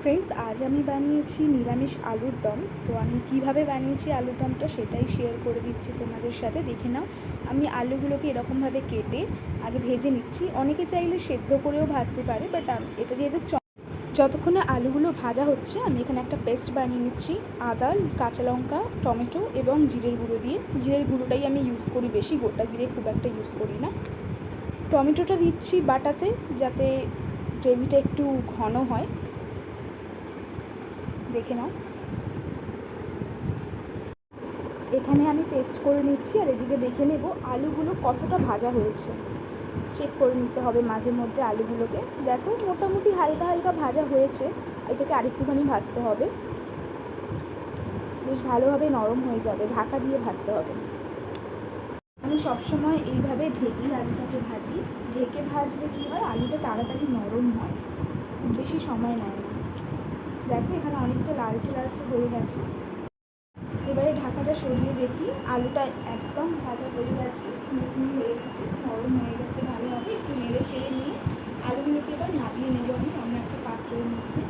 Friends, আজ আমি বানিয়েছি নিরামিষ আলুর দম। তো আমি কিভাবে বানিয়েছি আলুর দমটা সেটাই শেয়ার করে দিচ্ছি তোমাদের সাথে। দেখে নাও। আমি আলুগুলোকে এরকমভাবে কেটে আগে ভেজে নিচ্ছি। অনেকে চাইলে সেদ্ধ করেও ভাজতে পারে, বাট এটা যেহেতু যতক্ষণে আলুগুলো ভাজা হচ্ছে আমি এখানে একটা পেস্ট বানিয়ে নিচ্ছি আদা, কাঁচা লঙ্কা, টমেটো এবং জিরের গুঁড়ো দিয়ে। জিরের গুঁড়োটাই আমি ইউজ করি বেশি, গোটা জিরে খুব একটা ইউজ করি না। টমেটোটা দিচ্ছি বাটাতে, যাতে গ্রেভিটা একটু ঘন হয়। দেখে নাও, এখানে আমি পেস্ট করে নিচ্ছি, আর এদিকে দেখে নেব আলুগুলো কতটা ভাজা হয়েছে। চেক করে নিতে হবে মাঝে মধ্যে আলুগুলোকে। দেখো, মোটামুটি হালকা হালকা ভাজা হয়েছে। এটাকে আরেকটুখানি ভাজতে হবে, বেশ ভালোভাবে নরম হয়ে যাবে। ঢাকা দিয়ে ভাজতে হবে। আমি সবসময় এইভাবে ঢেকে আলুটাকে ভাজি। ঢেকে ভাজলে কী হয়, আলুটা তাড়াতাড়ি নরম হয়, খুব বেশি সময় নেয় না। দেখো, এখানে অনেকটা লালচে লালচে হয়ে গেছে। এবারে ঢাকাটা সরিয়ে দেখি, আলুটা একদম ভাজা হয়ে গেছে, মুখমুখি হয়ে গেছে, নরম হয়ে গেছে ভালোভাবে। একটু নেড়ে ছেড়ে নিয়ে আলুগুলোকে এবার নামিয়ে নেবো আমি অন্য একটা পাত্রের মধ্যে।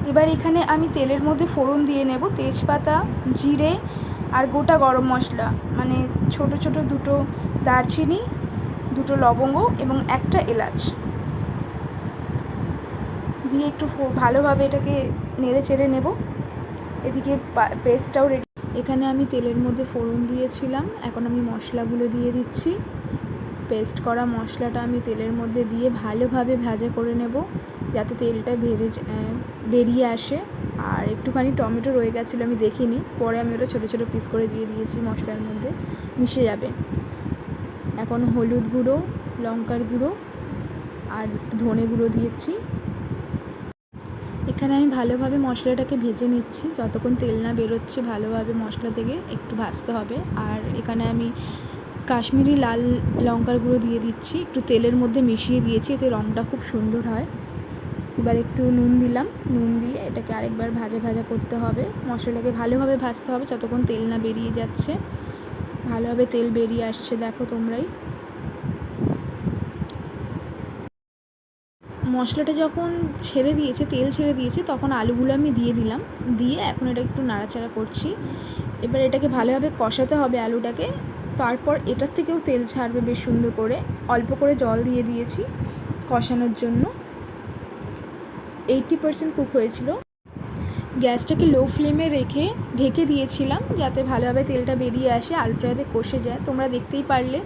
এবার এখানে আমি তেলের মধ্যে ফোড়ন দিয়ে নেব তেজপাতা, জিরে আর গোটা গরম মশলা, মানে ছোট ছোট দুটো দারচিনি, দুটো লবঙ্গ এবং একটা এলাচ দিয়ে একটু ভালোভাবে এটাকে নেড়ে চেড়ে নেব। এদিকে পেস্টটাও রেডি। এখানে আমি তেলের মধ্যে ফোড়ন দিয়েছিলাম, এখন আমি মশলাগুলো দিয়ে দিচ্ছি। পেস্ট করা মশলাটা আমি তেলের মধ্যে দিয়ে ভালোভাবে ভাজা করে নেব, যাতে তেলটা বেরিয়ে আসে। আর একটুখানি টমেটো রয়ে গেছিলো, আমি দেখিনি, পরে আমি ওটা ছোটো ছোটো পিস করে দিয়ে দিয়েছি, মশলার মধ্যে মিশে যাবে। এখন হলুদ গুঁড়ো, লঙ্কার গুঁড়ো আর একটু ধনে গুঁড়ো দিয়েছি। এখানে আমি ভালোভাবে মশলাটাকে ভেজে নিচ্ছি, যতক্ষণ তেল না বেরোচ্ছে ভালোভাবে মশলা থেকে একটু ভাজতে হবে। আর এখানে আমি কাশ্মীরি লাল লঙ্কার গুঁড়ো দিয়ে দিচ্ছি, একটু তেলের মধ্যে মিশিয়ে দিয়েছি, এতে রঙটা খুব সুন্দর হয়। এবার একটু নুন দিলাম, নুন দিয়ে এটাকে আরেকবার ভাজা ভাজা করতে হবে। মশলাটাকে ভালোভাবে ভাজতে হবে যতক্ষণ তেল না বেরিয়ে যাচ্ছে। ভালোভাবে তেল বেরিয়ে আসছে, দেখো তোমরাই। মশলাটা যখন ছেড়ে দিয়েছে, তেল ছেড়ে দিয়েছে, তখন আলুগুলো আমি দিয়ে দিলাম। দিয়ে এখন এটা একটু নাড়াচাড়া করছি। এবার এটাকে ভালোভাবে কষাতে হবে আলুটাকে। তারপর এটার থেকেও তেল ছাড়বে বেশ সুন্দর করে। অল্প করে জল দিয়ে দিয়েছি কষানোর জন্য। 80% কুক হয়েছিল। গ্যাসটাকে লো ফ্লেমে রেখে ঢেকে দিয়েছিলাম, যাতে ভালোভাবে তেলটা বেরিয়ে আসে, আলুটা যাতে কষে যায়। তোমরা দেখতেই পারলে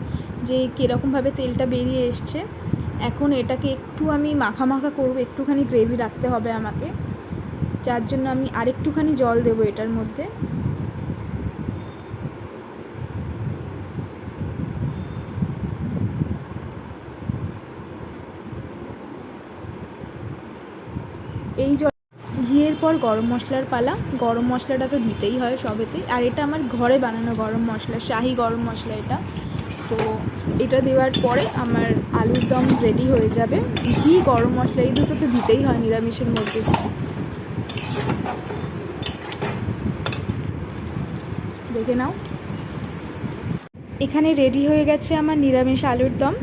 যে কীরকমভাবে তেলটা বেরিয়ে এসছে। এখন এটাকে একটু আমি মাখা মাখা করবো, একটুখানি গ্রেভি রাখতে হবে আমাকে, যার জন্য আমি আরেকটুখানি জল দেবো এটার মধ্যে। এই জল ঘিয়ের পর গরম মশলার পালা। গরম মশলাটা তো দিতেই হয় সবেতে, আর এটা আমার ঘরে বানানো গরম মশলা, শাহি গরম মশলা এটা। তো এটা দেওয়ার পরে আমার আলুর দম রেডি হয়ে যাবে। ঘি, গরম মশলা এই দুটো তো দিতেই হয় নিরামিষের মধ্যে। দেখে নাও, এখানে রেডি হয়ে গেছে আমার নিরামিষ আলুর দম।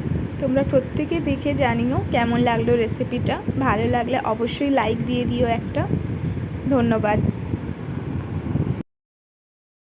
তোমরা প্রত্যেকে দেখে জানিও কেমন লাগলো রেসিপিটা। ভালো লাগলে অবশ্যই লাইক দিয়ে দিও একটা। ধন্যবাদ।